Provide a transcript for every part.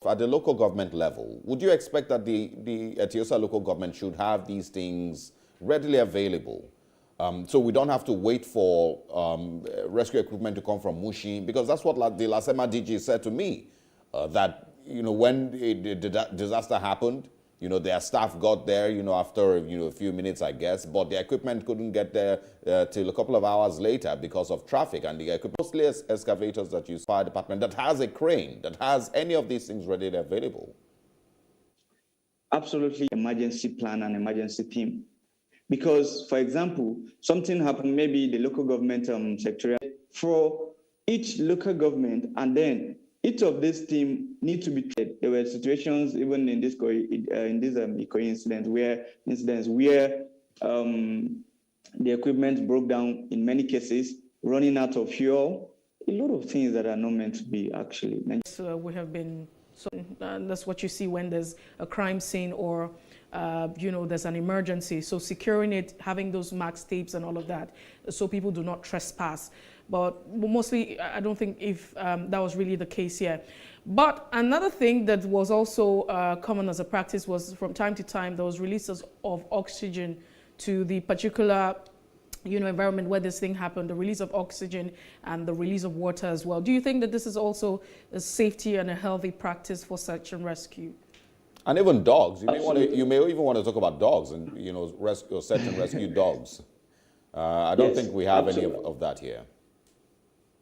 At the local government level, would you expect that the Etiosa local government should have these things readily available? So we don't have to wait for rescue equipment to come from Mushin, because that's what the Lasema DG said to me, that, when the disaster happened, their staff got there, after, a few minutes, I guess, but the equipment couldn't get there till a couple of hours later because of traffic. And the equipment, mostly excavators that use fire department, that has a crane, that has any of these things readily available. Absolutely, emergency plan and emergency team. Because, for example, something happened, maybe the local government secretariat, for each local government, and then each of these teams need to be treated. There were situations, even in this incident, where the equipment broke down in many cases, running out of fuel, a lot of things that are not meant to be actually. So we have been, that's what you see when there's a crime scene or there's an emergency. So securing it, having those max tapes and all of that, so people do not trespass. But mostly, I don't think if that was really the case here. But another thing that was also common as a practice was, from time to time, there was releases of oxygen to the particular environment where this thing happened, the release of oxygen and the release of water as well. Do you think that this is also a safety and a healthy practice for search and rescue? And even dogs. You may even want to talk about dogs and, search and rescue dogs. I don't think we have any of that here.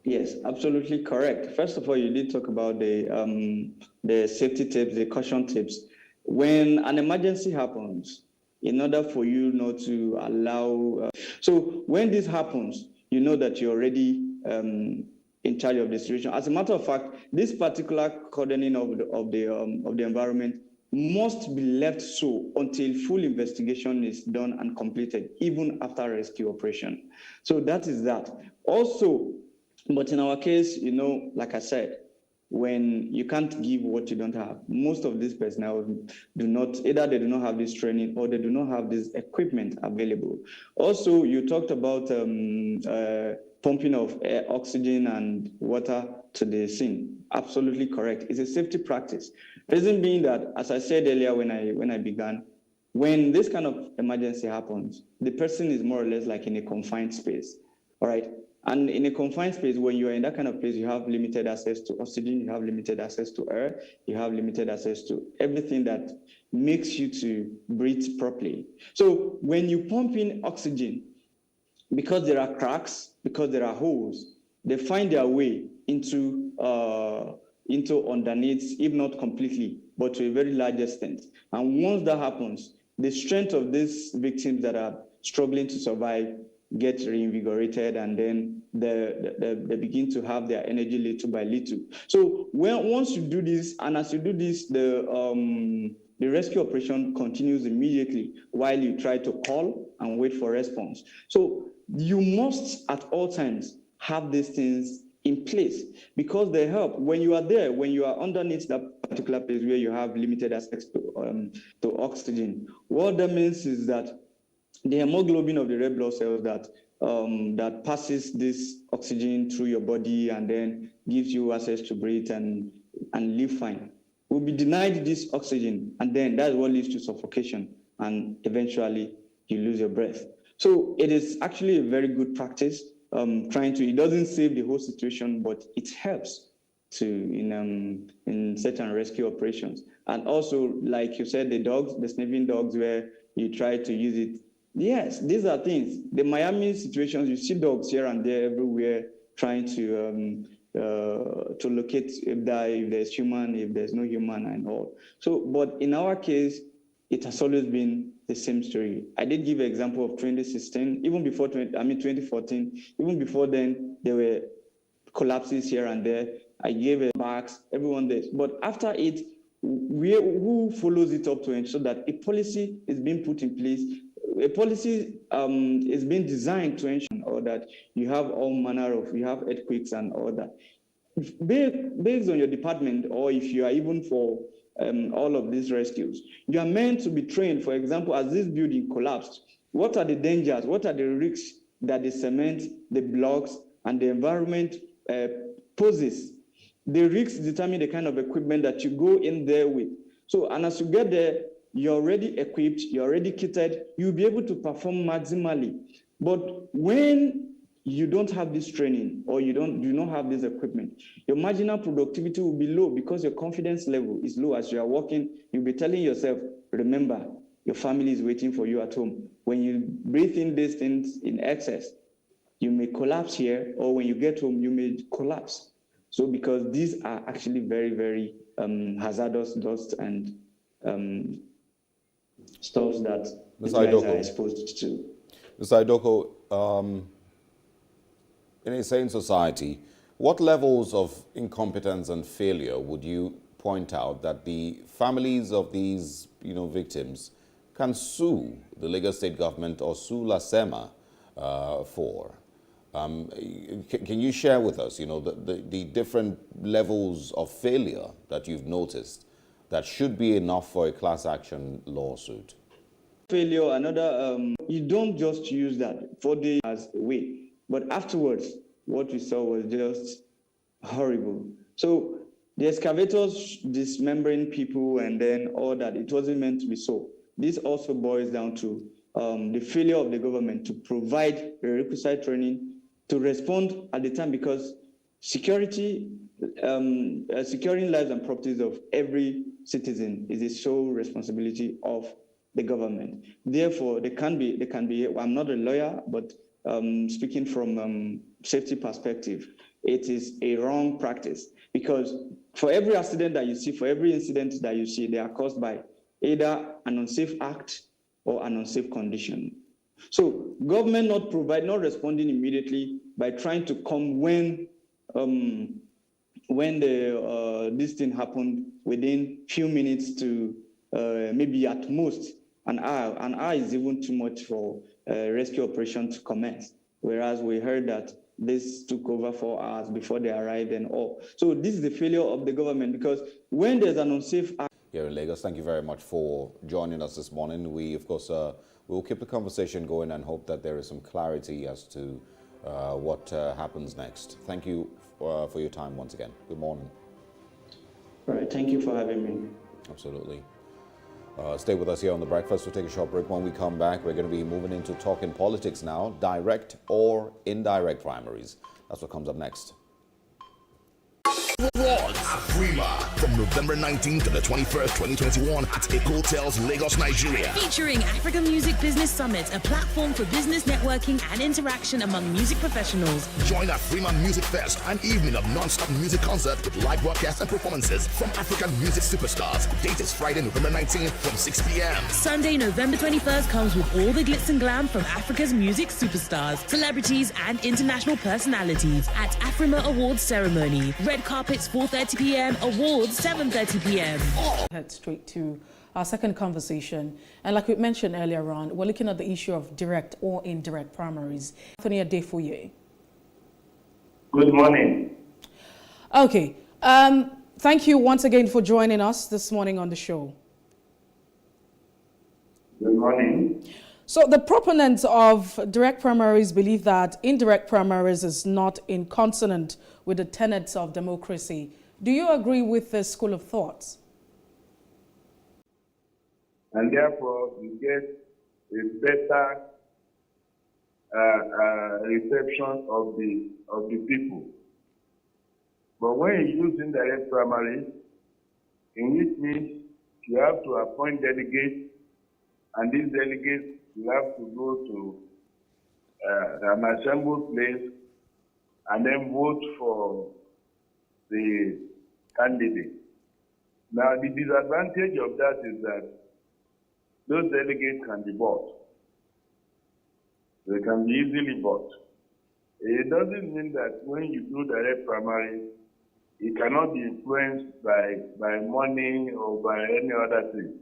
Yes, absolutely correct. First of all, you did talk about the safety tips, the caution tips. When an emergency happens, in order for you not to allow, so when this happens, you know that you're already in charge of the situation. As a matter of fact, this particular cordoning of the environment must be left so until full investigation is done and completed, even after rescue operation. So that is that. Also, but in our case, like I said, when you can't give what you don't have, most of these personnel either they do not have this training or they do not have this equipment available. Also, you talked about pumping of oxygen and water to the scene. Absolutely correct. It's a safety practice. Reason being that, as I said earlier when I began, when this kind of emergency happens, the person is more or less like in a confined space, all right? And in a confined space, when you are in that kind of place, you have limited access to oxygen, you have limited access to air, you have limited access to everything that makes you to breathe properly. So when you pump in oxygen, because there are cracks, because there are holes, they find their way into underneath, if not completely, but to a very large extent. And once that happens, the strength of these victims that are struggling to survive get reinvigorated, and then they begin to have their energy little by little. So once you do this, and as you do this, the rescue operation continues immediately while you try to call and wait for response. So you must at all times have these things in place, because they help. When you are there, when you are underneath that particular place where you have limited access to oxygen, what that means is that the hemoglobin of the red blood cells that passes this oxygen through your body and then gives you access to breathe and live fine will be denied this oxygen, and then that's what leads to suffocation, and eventually you lose your breath. So it is actually a very good practice. It doesn't save the whole situation, but it helps in search and rescue operations. And also, like you said, the sniffing dogs, where you try to use it. Yes, these are things. The Miami situations, you see dogs here and there everywhere trying to locate if there's human, if there's no human and all. So, but in our case, it has always been the same story. I did give an example of 2016, even before 2014, even before then, there were collapses here and there. I gave a box, everyone does. But after it, who follows it up to ensure that a policy is being put in place? A policy is being designed to ensure or that you have all manner of, you have earthquakes and all that. Based on your department, or if you are even for all of these rescues, you are meant to be trained. For example, as this building collapsed, what are the dangers, what are the risks that the cement, the blocks, and the environment poses the risks determine the kind of equipment that you go in there with. So, and as you get there, you're already equipped, you're already kitted, you'll be able to perform maximally. But when you don't have this training or you do not have this equipment, your marginal productivity will be low because your confidence level is low. As you are working, you'll be telling yourself, remember, your family is waiting for you at home. When you breathe in these things in excess, you may collapse here, or when you get home, you may collapse. So because these are actually very, very hazardous dust and stuff that the guys are exposed to. Mr. Idoko, in a sane society, what levels of incompetence and failure would you point out that the families of these victims can sue the Lagos State government or sue LASEMA for? Can you share with us, the different levels of failure that you've noticed that should be enough for a class action lawsuit? Failure, another, you don't just use that for the as a way, but afterwards, what we saw was just horrible. So the excavators dismembering people and then all that, it wasn't meant to be so. This also boils down to the failure of the government to provide the requisite training to respond at the time, because securing lives and properties of every citizen is a sole responsibility of the government. Therefore, there can be. I'm not a lawyer, but speaking from safety perspective, it is a wrong practice, because for every accident that you see, for every incident that you see, they are caused by either an unsafe act or an unsafe condition. So government not responding immediately by trying to come when this thing happened within few minutes to maybe at most an hour. An hour is even too much for rescue operation to commence. Whereas we heard that this took over 4 hours before they arrived and all. So this is the failure of the government, because when there's an unsafe act here in Lagos, thank you very much for joining us this morning. We, of course, we'll keep the conversation going and hope that there is some clarity as to what happens next. Thank you for your time once again. Good morning. All right, thank you for having me. Absolutely. Stay with us here on The Breakfast. We'll take a short break. When we come back, we're going to be moving into talking politics now, direct or indirect primaries. That's what comes up next. Afrima from November 19th to the 21st, 2021 at Eco Hotels, Lagos, Nigeria. Featuring Africa Music Business Summit, a platform for business networking and interaction among music professionals. Join Afrima Music Fest, an evening of non-stop music concerts with live broadcasts and performances from African music superstars. Date is Friday, November 19th from 6 p.m. Sunday, November 21st comes with all the glitz and glam from Africa's music superstars, celebrities and international personalities at Afrima Awards Ceremony. Red carpets 4:30 p.m, awards 7:30 p.m. Head straight to our second conversation. And like we mentioned earlier on, we're looking at the issue of direct or indirect primaries. Anthony Adefoye. Good morning. Okay. Thank you once again for joining us this morning on the show. Good morning. So the proponents of direct primaries believe that indirect primaries is not in consonant with the tenets of democracy. Do you agree with this school of thought? And therefore, you get a better reception of the people. But when you use indirect primaries, in which means you have to appoint delegates, and these delegates you have to go to an assembled place and then vote for the candidate. Now, the disadvantage of that is that those delegates can be bought. They can be easily bought. It doesn't mean that when you do direct primary, it cannot be influenced by money or by any other thing.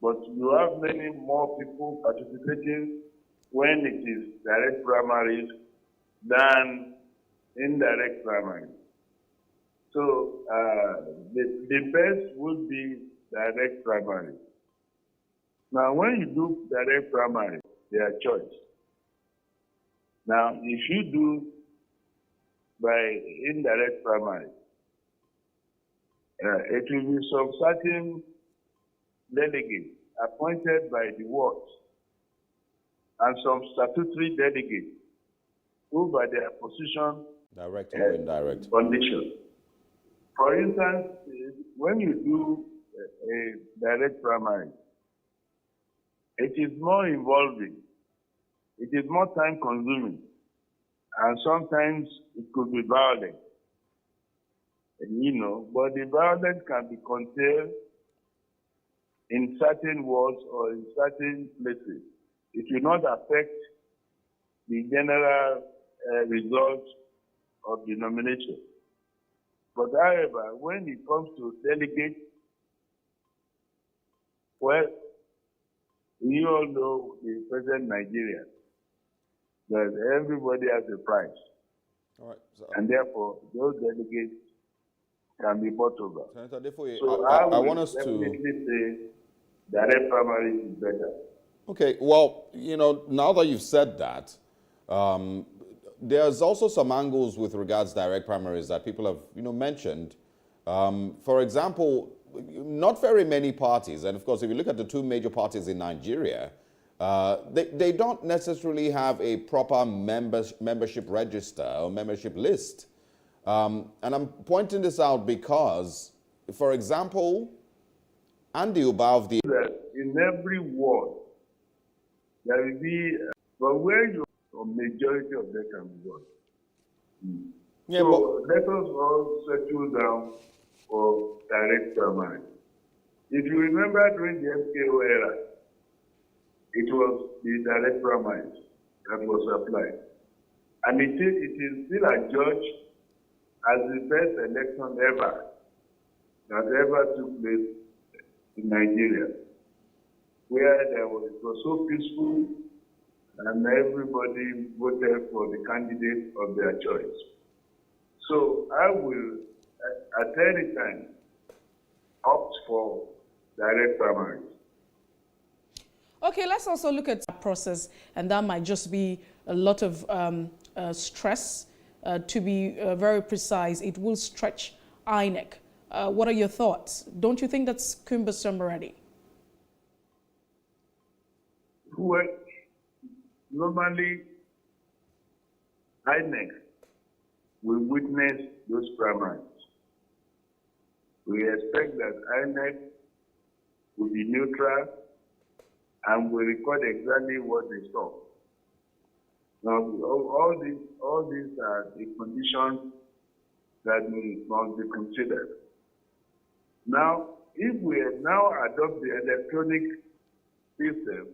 But you have many more people participating when it is direct primaries than indirect primaries. So the best would be direct primary. Now, when you do direct primary, they are choice. Now, if you do by indirect primary, It will be some certain delegates appointed by the wards and some statutory delegates who by their position Direct or indirect? condition. For instance, when you do a direct primary, it is more involving, it is more time consuming, and sometimes it could be violent. But the violence can be contained in certain wards or in certain places. It will not affect the general result of the nomination. But however, when it comes to delegates, well, you all know the present Nigeria, that everybody has a price. All right. So, And therefore, those delegates can be bought over. Senator Adefoye, So I want us definitely to... say direct primary is better. Okay, well, now that you've said that, there's also some angles with regards to direct primaries that people have, mentioned. For example, not very many parties, and of course, if you look at the two major parties in Nigeria, they don't necessarily have a proper membership register or membership list. And I'm pointing this out because, for example, Andy Uba of the... That in every ward, there will be, but where a majority of them can be won. Yeah, so let us all settle down for direct primary. If you remember during the MKO era, it was the direct primary that was applied. And it is still adjudged as the best election ever that ever took place in Nigeria, where it was so peaceful and everybody voted for the candidate of their choice. So I will, at any time, opt for direct primaries. Okay, let's also look at that process, and that might just be a lot of stress. To be very precise, it will stretch INEC. What are your thoughts? Don't you think that's cumbersome already? Well, normally, INEC will witness those primaries. We expect that INEC will be neutral and will record exactly what they saw. Now, all these are the conditions that must be considered. Now, if we now adopt the electronic system,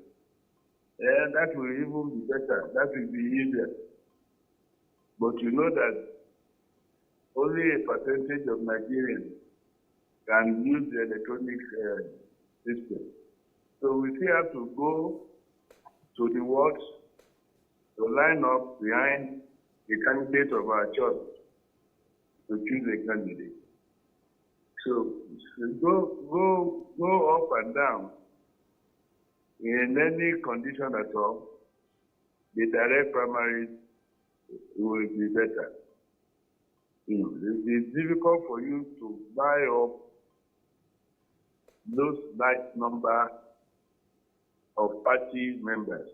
that will even be better. That will be easier. But you know that only a percentage of Nigerians can use the electronic system. So we still have to go to the wards to line up behind the candidate of our choice to choose a candidate. So go up and down in any condition at all. The direct primaries will be better. It's difficult for you to buy up those large number of party members.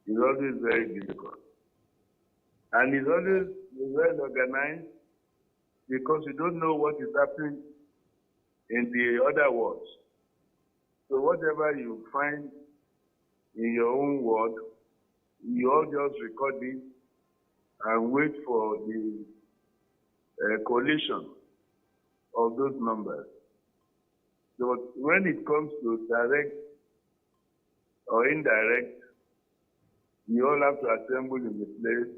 It's always very difficult. And it's always well organized because you don't know what is happening in the other wards. So whatever you find in your own ward, you all just record it and wait for the coalition of those numbers. So when it comes to direct or indirect, you all have to assemble in the place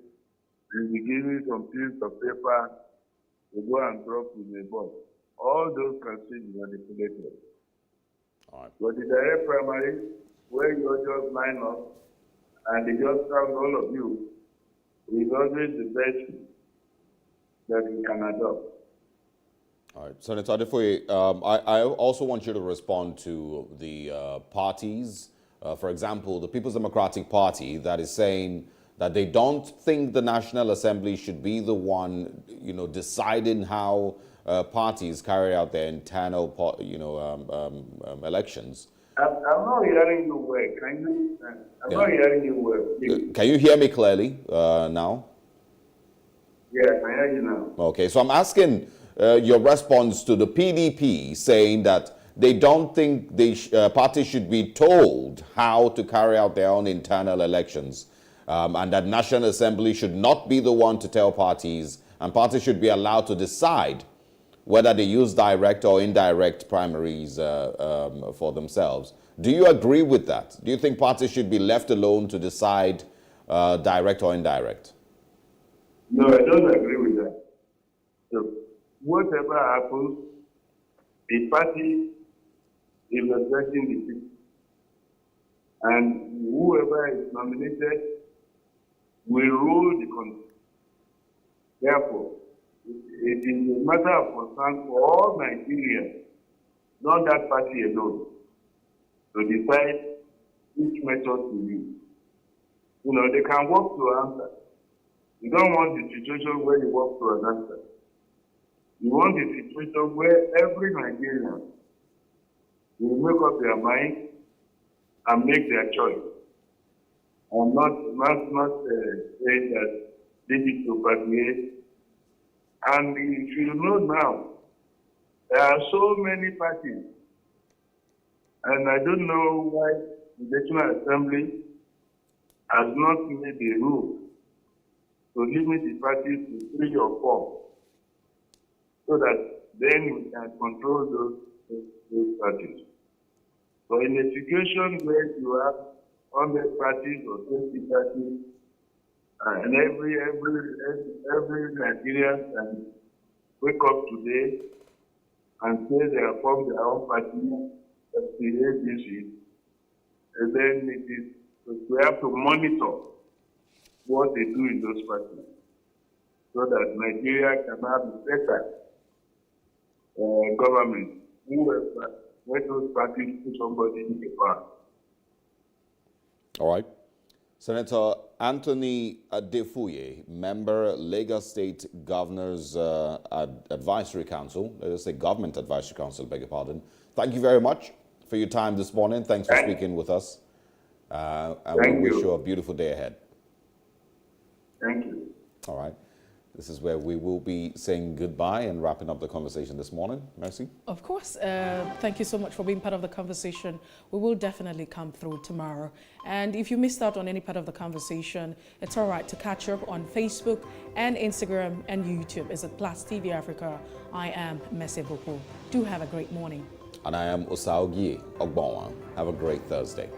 and be given some pieces of paper to go and drop in the box. All those can still be manipulated. All right. But the direct primary, where you all just line up and they just count all of you, is always the best that we can adopt. All right, Senator Adefoye, I also want you to respond to the parties. For example, the People's Democratic Party that is saying that they don't think the National Assembly should be the one, deciding how parties carry out their internal, elections. I'm not hearing you well. Can you? I'm not hearing you well. Please. Can you hear me clearly now? Yeah, I can hear you now. Okay, so I'm asking your response to the PDP saying that they don't think the parties should be told how to carry out their own internal elections, and that National Assembly should not be the one to tell parties, and parties should be allowed to decide whether they use direct or indirect primaries for themselves. Do you agree with that? Do you think parties should be left alone to decide direct or indirect? No, I don't agree with that. So, whatever happens, the party is representing the people. And whoever is nominated will rule the country. Therefore, it is a matter of concern for all Nigerians, not that party alone, to decide which method to use. You know, they can work to answer. You don't want the situation where you work to an answer. You want the situation where every Nigerian will make up their mind and make their choice. And not say that this is to party. And if you know now, there are so many parties. And I don't know why the National Assembly has not made a rule to limit the parties to 3 or 4, so that then we can control those parties. So in a situation where you have 100 parties or 20 parties, and every Nigerian can wake up today and say they have formed their own party, that's the ABC, and then it is, we have to monitor what they do in those parties, so that Nigeria can have a better government, when those parties put somebody in the power. All right. Senator Anthony Adefuye, member Lagos State Governor's Advisory Council, let us say Government Advisory Council, beg your pardon. Thank you very much for your time this morning. Thanks for speaking with us. And we wish you a beautiful day ahead. Thank you. All right. This is where we will be saying goodbye and wrapping up the conversation this morning. Mercy? Of course. Thank you so much for being part of the conversation. We will definitely come through tomorrow. And if you missed out on any part of the conversation, it's all right to catch up on Facebook and Instagram and YouTube. It's at PlusTvAfrica. I am Mercy Boko. Do have a great morning. And I am Osaogie Ogbonwa. Have a great Thursday.